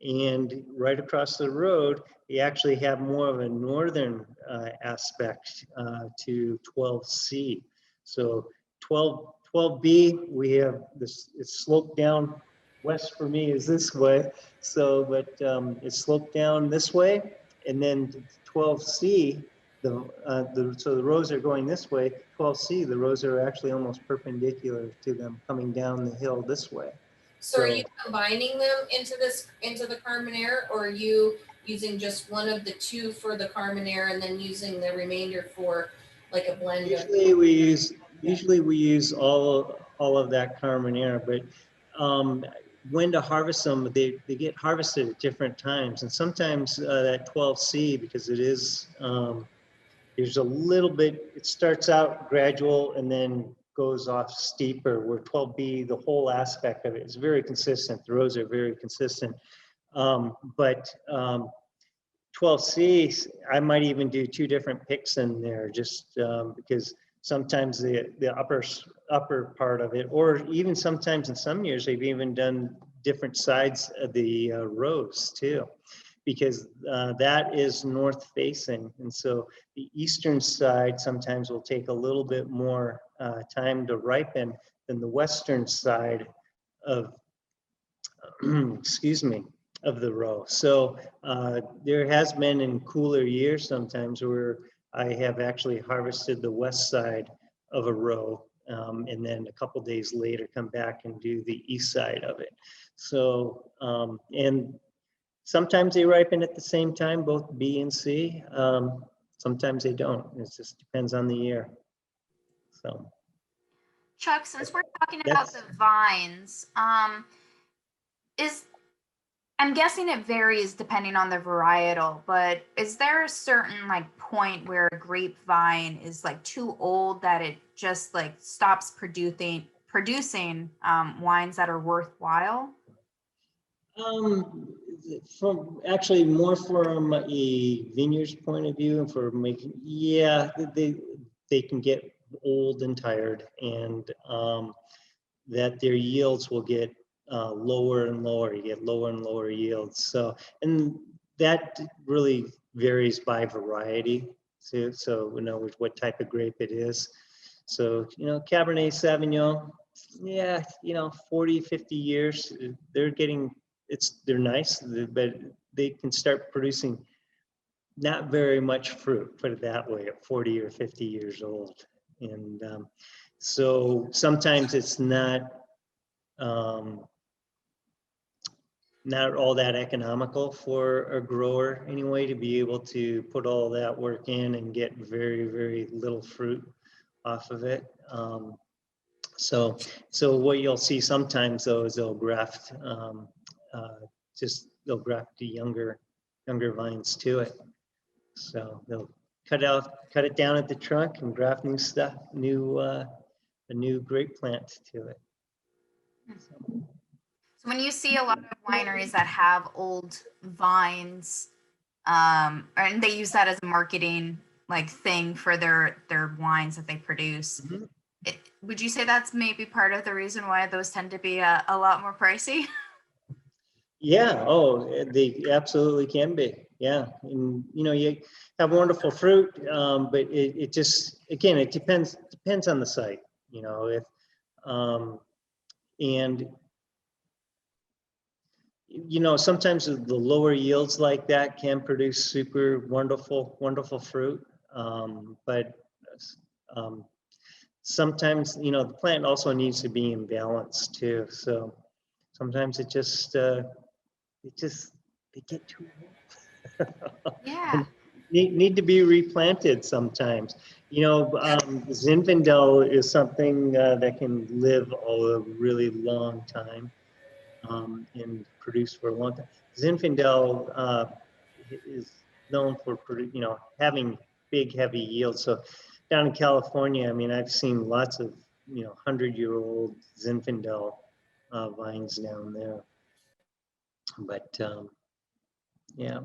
And right across the road, you actually have more of a northern aspect to 12C. So 12B, we have this, it's sloped down. West for me is this way. So, but it's sloped down this way. And then 12C, so the rows are going this way. 12C, the rows are actually almost perpendicular to them coming down the hill this way. So are you combining them into the Carmenère, or are you using just one of the two for the Carmenère and then using the remainder for like a blend? Usually we use all of that Carmenère, but when to harvest them, they get harvested at different times. And sometimes that 12C, because it is, there's a little bit, it starts out gradual and then goes off steeper, where 12B, the whole aspect of it is very consistent. The rows are very consistent. But 12C, I might even do two different picks in there, just because sometimes the upper part of it, or even sometimes in some years, they've even done different sides of the rows too. because that is north facing. And so the eastern side sometimes will take a little bit more time to ripen than the western side of, excuse me, of the row. So there has been in cooler years sometimes where I have actually harvested the west side of a row, and then a couple days later come back and do the east side of it. So, and sometimes they ripen at the same time, both B and C. Sometimes they don't. It just depends on the year. So, Chuck, since we're talking about the vines, I'm guessing it varies depending on the varietal, but is there a certain like point where a grapevine is like too old that it just like stops producing wines that are worthwhile? From actually more from a vineyard's point of view and for making, yeah, they can get old and tired, and that their yields will get lower and lower. You get lower and lower yields. So, and that really varies by variety too. So, you know, what type of grape it is. So, you know, Cabernet Sauvignon, yeah, you know, 40, 50 years, they're getting, they're nice, but they can start producing not very much fruit, put it that way, at 40 or 50 years old. And so sometimes it's not all that economical for a grower anyway to be able to put all that work in and get very, very little fruit off of it. So what you'll see sometimes though is they'll graft, they'll graft the younger vines to it. So they'll cut it down at the trunk and graft new stuff, a new grape plant to it. So when you see a lot of wineries that have old vines, and they use that as a marketing like thing for their wines that they produce, Mm-hmm. Would you say that's maybe part of the reason why those tend to be a lot more pricey? Yeah, oh, they absolutely can be. Yeah, and you know, you have wonderful fruit, but it just, again, it depends on the site. You know, if and you know, sometimes the lower yields like that can produce super wonderful fruit, but sometimes, you know, the plant also needs to be in balance too. So sometimes they get too old. Yeah. need to be replanted sometimes. You know, Zinfandel is something that can live a really long time and produce for a long time. Zinfandel is known for, you know, having big, heavy yields. So down in California, I mean, I've seen lots of, you know, 100-year-old Zinfandel vines down there. But yeah,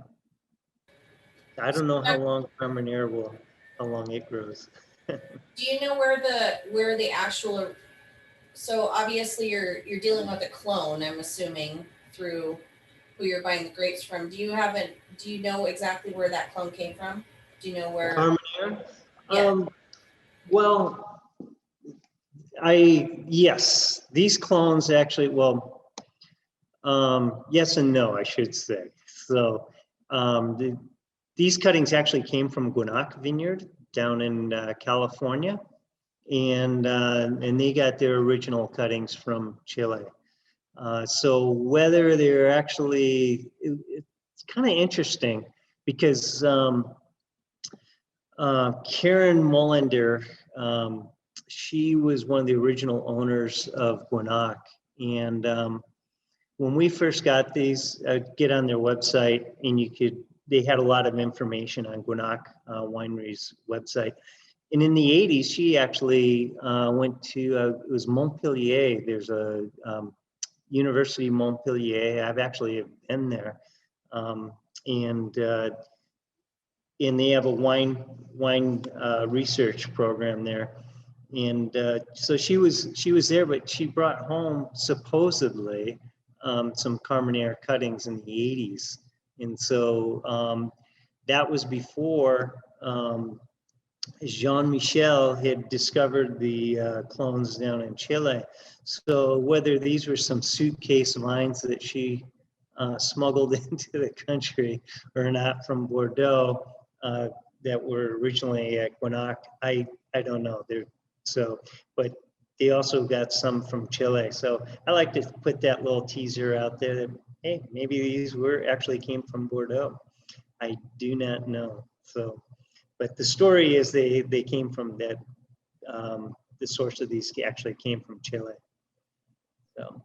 I don't know how long Carmenère how long it grows. Do you know where the actual, so obviously you're dealing with a clone, I'm assuming, through who you're buying the grapes from. Do you know exactly where that clone came from? Do you know where? Carmenère? Yeah. Well, yes, these clones actually, well, yes and no, I should say. So these cuttings actually came from Gwinnett Vineyard down in California, and they got their original cuttings from Chile. So whether they're actually, it's kind of interesting because Karen Mullender, she was one of the original owners of Gwinnett, and when we first got these, get on their website and they had a lot of information on Gwinnett Winery's website. And in the 80s, she actually went to, it was Montpellier. There's a University of Montpellier. I've actually been there. And they have a wine research program there. And so she was there, but she brought home supposedly some Carmenère cuttings in the 80s And so that was before Jean-Michel had discovered the clones down in Chile. So whether these were some suitcase vines that she smuggled into the country or not from Bordeaux that were originally at Guanac, I don't know. But they also got some from Chile. So I like to put that little teaser out there that, hey, maybe these actually came from Bordeaux. I do not know. So, but the story is they came from that, the source of these actually came from Chile. So.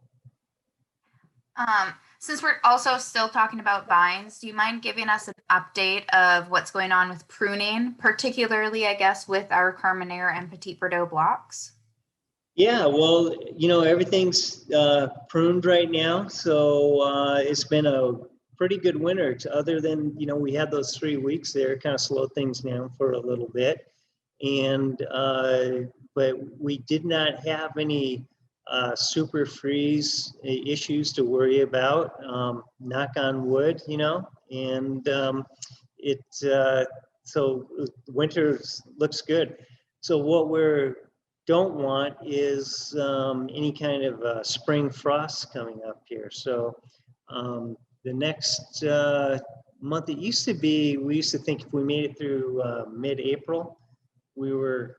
Since we're also still talking about vines, do you mind giving us an update of what's going on with pruning, particularly, I guess, with our Carmenère and Petit Perdo blocks? Yeah, well, everything's pruned right now. So it's been a pretty good winter, other than, we had those 3 weeks there, kind of slowed things down for a little bit. And, but we did not have any super freeze issues to worry about, knock on wood, and so winter looks good. So what we don't want is any kind of spring frost coming up here. So the next month, it used to be, we used to think if we made it through mid-April, we were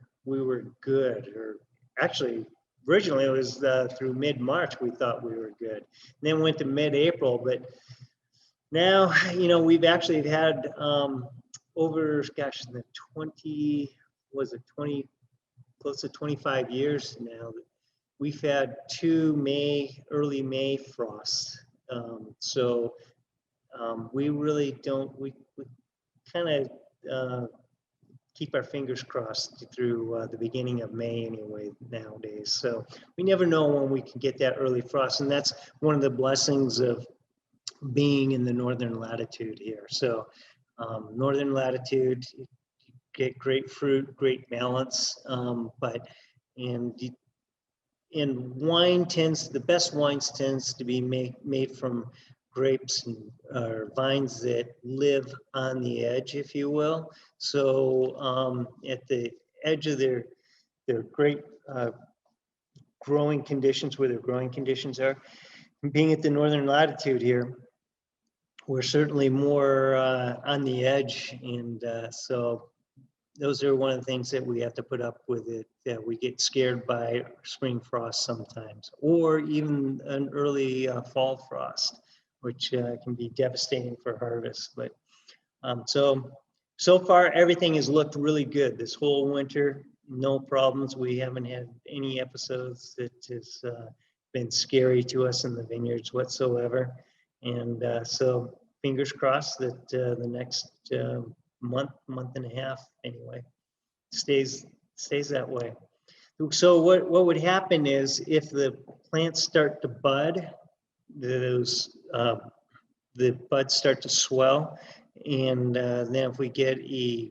good. Or actually, originally it was through mid-March we thought we were good. And then went to mid-April, but now, we've actually had over, gosh, the 20, close to 25 years now, we've had 2 early May frosts. So we really don't, we kind of keep our fingers crossed through the beginning of May anyway nowadays. So we never know when we can get that early frost. And that's one of the blessings of being in the northern latitude here. So northern latitude, you get great fruit, great balance, the best wines tends to be made from grapes or vines that live on the edge, if you will. So at the edge of their great growing conditions, where their growing conditions are, being at the northern latitude here, we're certainly more on the edge, and so those are one of the things that we have to put up with, it that we get scared by spring frost sometimes, or even an early fall frost, which can be devastating for harvest. But so far everything has looked really good this whole winter. No problems. We haven't had any episodes that has been scary to us in the vineyards whatsoever. And so fingers crossed that the next month and a half anyway stays that way. So what would happen is, if the plants start to bud, the buds start to swell, and then if we get a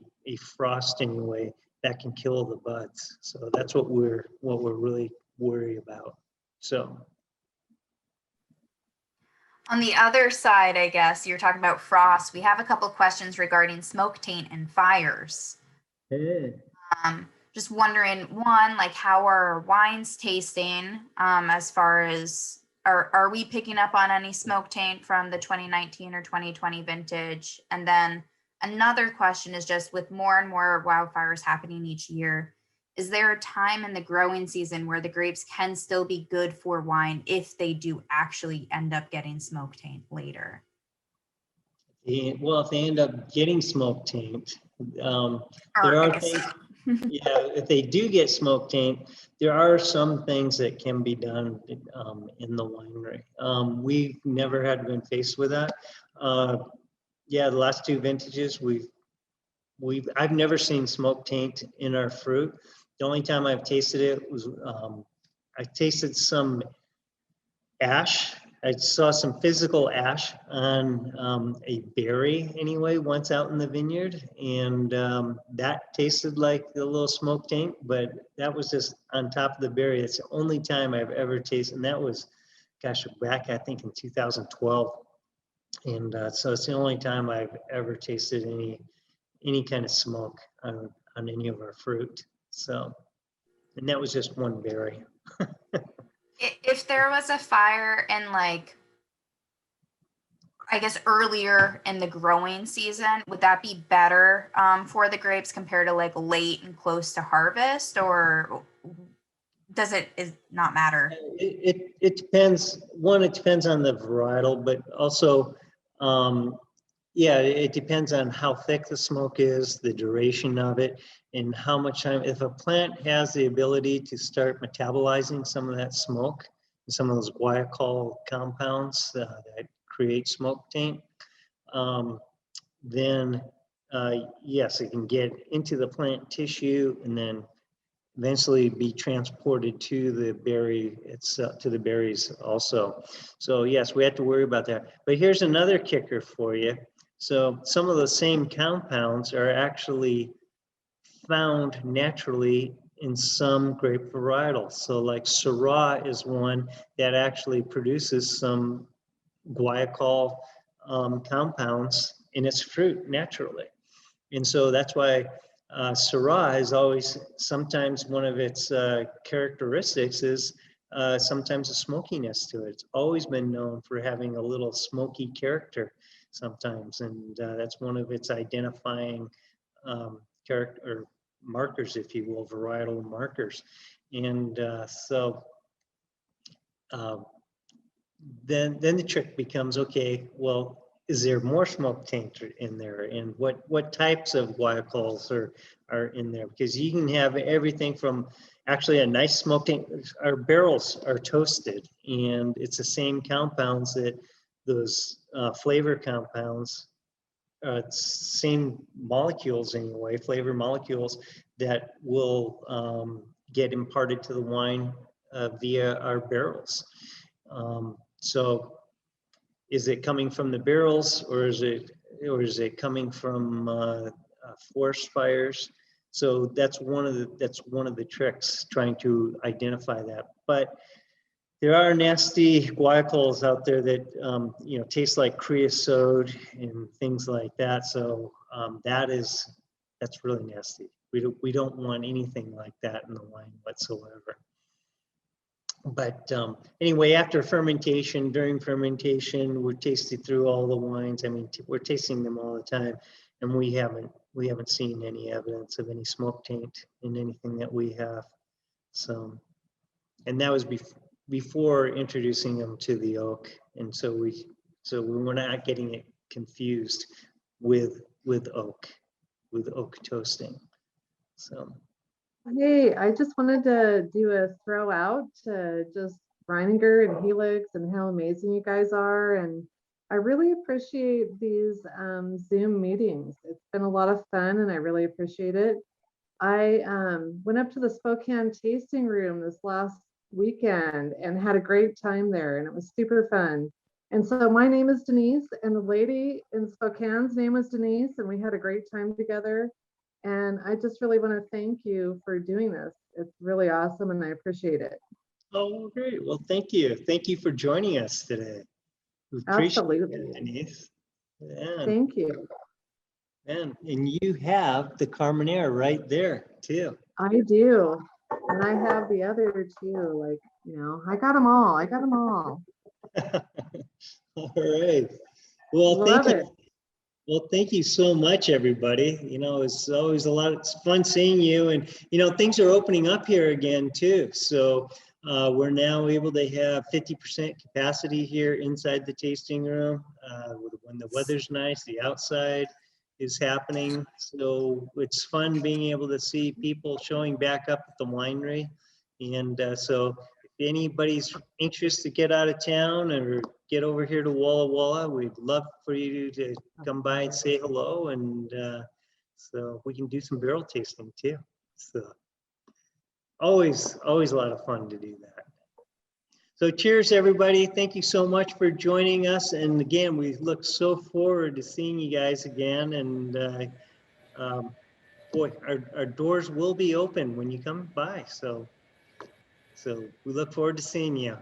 frost anyway, that can kill the buds. So that's what we're really worried about. So on the other side, I guess you're talking about frost. We have a couple questions regarding smoke taint and fires. hey. Just wondering, one, like, how are our wines tasting as far as, are we picking up on any smoke taint from the 2019 or 2020 vintage? And then another question is just, with more and more wildfires happening each year, is there a time in the growing season where the grapes can still be good for wine if they do actually end up getting smoke taint later? Well, if they end up getting smoke taint, there are things. Yeah, if they do get smoke taint, there are some things that can be done in the winery. We've never had been faced with that. Yeah, the last 2 vintages, I've never seen smoke taint in our fruit. The only time I've tasted it was I tasted some ash. I saw some physical ash on a berry anyway, once out in the vineyard, and that tasted like a little smoke taint, but that was just on top of the berry. It's the only time I've ever tasted, and that was, gosh, back I think in 2012. And so it's the only time I've ever tasted any kind of smoke on any of our fruit. So, and that was just one berry. If there was a fire in like, I guess earlier in the growing season, would that be better for the grapes compared to like late and close to harvest, or does it not matter? It depends. One, it depends on the varietal, but also, yeah, it depends on how thick the smoke is, the duration of it, and how much time. If a plant has the ability to start metabolizing some of that smoke, some of those guaiacol compounds that create smoke taint, then yes, it can get into the plant tissue and then eventually be transported to the berry itself, to the berries also. So yes, we have to worry about that. But here's another kicker for you. So some of the same compounds are actually found naturally in some grape varietals. So like Syrah is one that actually produces some guaiacol compounds in its fruit naturally. And so that's why Syrah is always, sometimes one of its characteristics is sometimes a smokiness to it. It's always been known for having a little smoky character sometimes. And that's one of its identifying character or markers, if you will, varietal markers. And then the trick becomes, okay, well, is there more smoke taint in there, and what types of guaiacols are in there? Because you can have everything from actually a nice smoke taint. Our barrels are toasted, and it's the same compounds that those flavor compounds, same molecules anyway, flavor molecules that will get imparted to the wine via our barrels. So is it coming from the barrels, or is it coming from forest fires? So that's one of the tricks, trying to identify that. But there are nasty guaiacols out there that you know, taste like creosote and things like that. So that's really nasty. We don't want anything like that in the wine whatsoever. But anyway, after fermentation, during fermentation, we're tasting through all the wines. I mean, we're tasting them all the time, and we haven't seen any evidence of any smoke taint in anything that we have. So, and that was before introducing them to the oak, and so we were not getting it confused with oak toasting. So. Hey, I just wanted to do a throw out to just Reininger and Helix and how amazing you guys are. And I really appreciate these Zoom meetings. It's been a lot of fun and I really appreciate it. I went up to the Spokane tasting room this last weekend and had a great time there, and it was super fun. And so my name is Denise, and the lady in Spokane's name was Denise, and we had a great time together. And I just really want to thank you for doing this. It's really awesome and I appreciate it. Oh, great. Well, thank you. Thank you for joining us today. We appreciate Absolutely. it, Denise. Yeah. Thank you. And you have the Carmenère right there too. I do. And I have the other two, like, you know, I got them all. I got them all. All right. Well, Love thank it. you. Well, thank you so much, everybody. You know, it's always it's fun seeing you, and you know, things are opening up here again too. So we're now able to have 50% capacity here inside the tasting room. When the weather's nice, the outside is happening. So it's fun being able to see people showing back up at the winery. And so if anybody's anxious to get out of town or get over here to Walla Walla, we'd love for you to come by and say hello. And so we can do some barrel tasting too. So always a lot of fun to do that. So cheers, everybody. Thank you so much for joining us. And again, we look so forward to seeing you guys again. And boy, our doors will be open when you come by. So we look forward to seeing you.